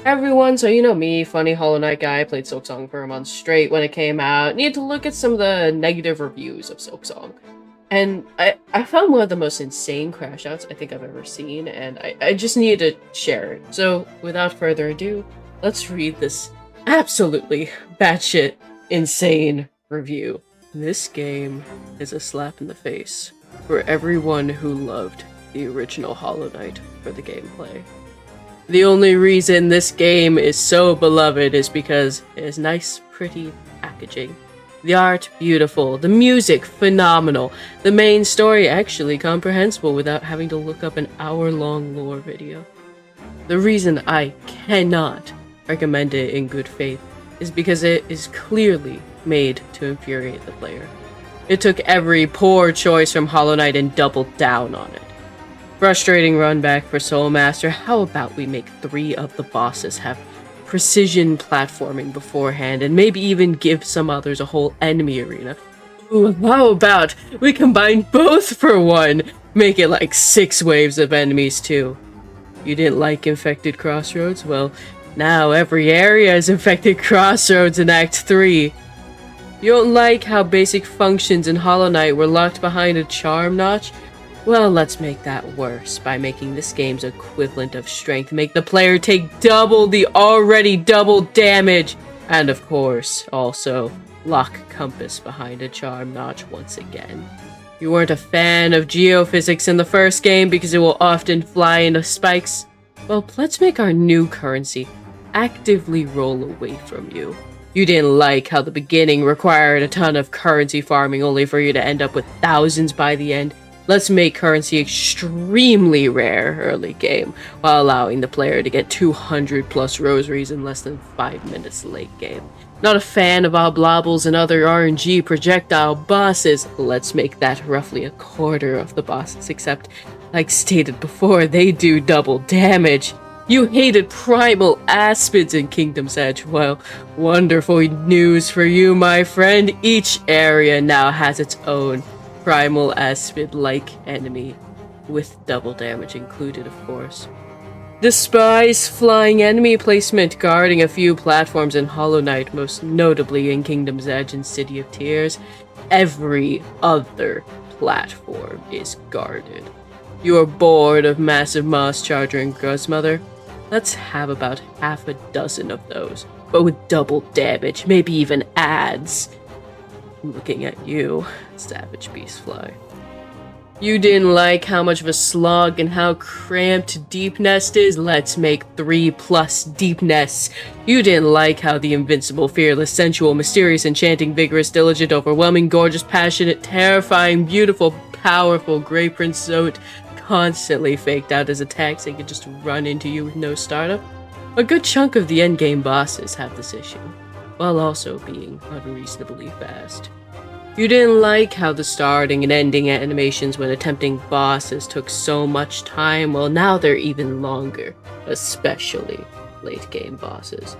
Everyone, so you know me, funny Hollow Knight guy, played Silksong for a month straight when it came out. Needed to look at some of the negative reviews of Silksong. And I found one of the most insane crash outs I think I've ever seen, and I just needed to share it. So, without further ado, let's read this absolutely batshit insane review. This game is a slap in the face for everyone who loved the original Hollow Knight for the gameplay. The only reason this game is so beloved is because it has nice, pretty packaging. The art, beautiful. The music, phenomenal. The main story, actually comprehensible without having to look up an hour-long lore video. The reason I cannot recommend it in good faith is because it is clearly made to infuriate the player. It took every poor choice from Hollow Knight and doubled down on it. Frustrating run back for Soul Master. How about we make 3 of the bosses have precision platforming beforehand, and maybe even give some others a whole enemy arena? Ooh, how about we combine both for one? Make it like 6 waves of enemies too. You didn't like Infected Crossroads? Well, now every area is Infected Crossroads in Act 3. You don't like how basic functions in Hollow Knight were locked behind a charm notch? Well, let's make that worse by making this game's equivalent of strength make the player take double the already double damage, and of course, also lock compass behind a charm notch once again. You weren't a fan of geophysics in the first game because it will often fly into spikes? Well, let's make our new currency actively roll away from you. You didn't like how the beginning required a ton of currency farming only for you to end up with thousands by the end. Let's make currency extremely rare early game, while allowing the player to get 200 plus rosaries in less than 5 minutes late game. Not a fan of oblobbles and other RNG projectile bosses. Let's make that roughly a quarter of the bosses, except, like stated before, they do double damage. You hated primal aspids in Kingdom's Edge. Well, wonderful news for you, my friend. Each area now has its own primal aspid-like enemy, with double damage included, of course. Despise flying enemy placement guarding a few platforms in Hollow Knight, most notably in Kingdom's Edge and City of Tears. Every other platform is guarded. You are bored of massive Moss Charger and Gruzmother? Let's have about half a dozen of those, but with double damage, maybe even ads. Looking at you, Savage Beastfly. You didn't like how much of a slog and how cramped Deep Nest is? Let's make 3+ Deep Nests. You didn't like how the invincible, fearless, sensual, mysterious, enchanting, vigorous, diligent, overwhelming, gorgeous, passionate, terrifying, beautiful, powerful Grey Prince Zote constantly faked out his attacks and could just run into you with no startup? A good chunk of the endgame bosses have this issue, while also being unreasonably fast. You didn't like how the starting and ending animations when attempting bosses took so much time, well now they're even longer, especially late game bosses.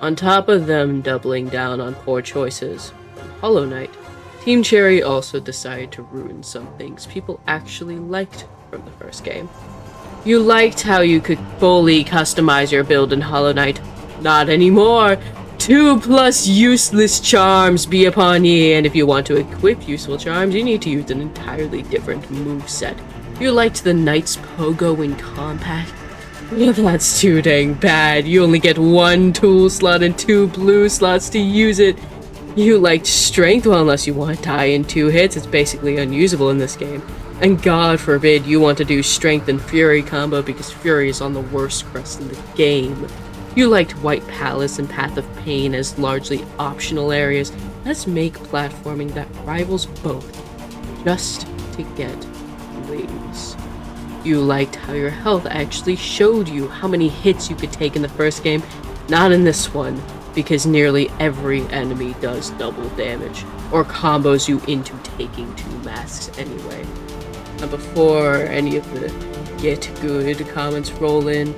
On top of them doubling down on poor choices from Hollow Knight, Team Cherry also decided to ruin some things people actually liked from the first game. You liked how you could fully customize your build in Hollow Knight. Not anymore! 2+ useless charms be upon ye, and if you want to equip useful charms, you need to use an entirely different moveset. You liked the Knight's Pogo in combat? Well, that's too dang bad. You only get 1 tool slot and 2 blue slots to use it. You liked Strength? Well, unless you want to die in 2 hits, it's basically unusable in this game. And God forbid you want to do Strength and Fury combo because Fury is on the worst crest in the game. You liked White Palace and Path of Pain as largely optional areas. Let's make platforming that rivals both, just to get wings. You liked how your health actually showed you how many hits you could take in the first game. Not in this one, because nearly every enemy does double damage, or combos you into taking 2 masks anyway. Now before any of the get good comments roll in,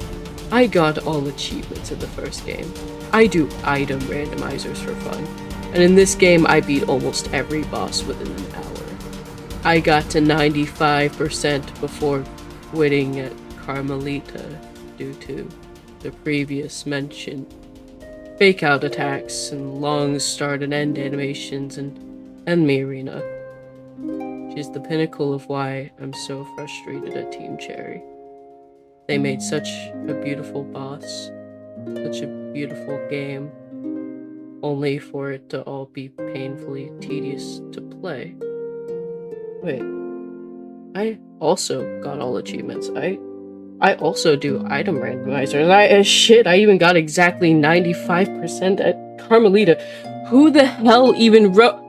I got all achievements in the first game. I do item randomizers for fun, and in this game I beat almost every boss within an hour. I got to 95% before quitting at Carmelita due to the previous mentioned fake out attacks and long start and end animations and enemy arena. She's the pinnacle of why I'm so frustrated at Team Cherry. They made such a beautiful boss, such a beautiful game, only for it to all be painfully tedious to play. Wait, I also got all achievements. I also do item randomizers. I even got exactly 95% at Carmelita. Who the hell even wrote?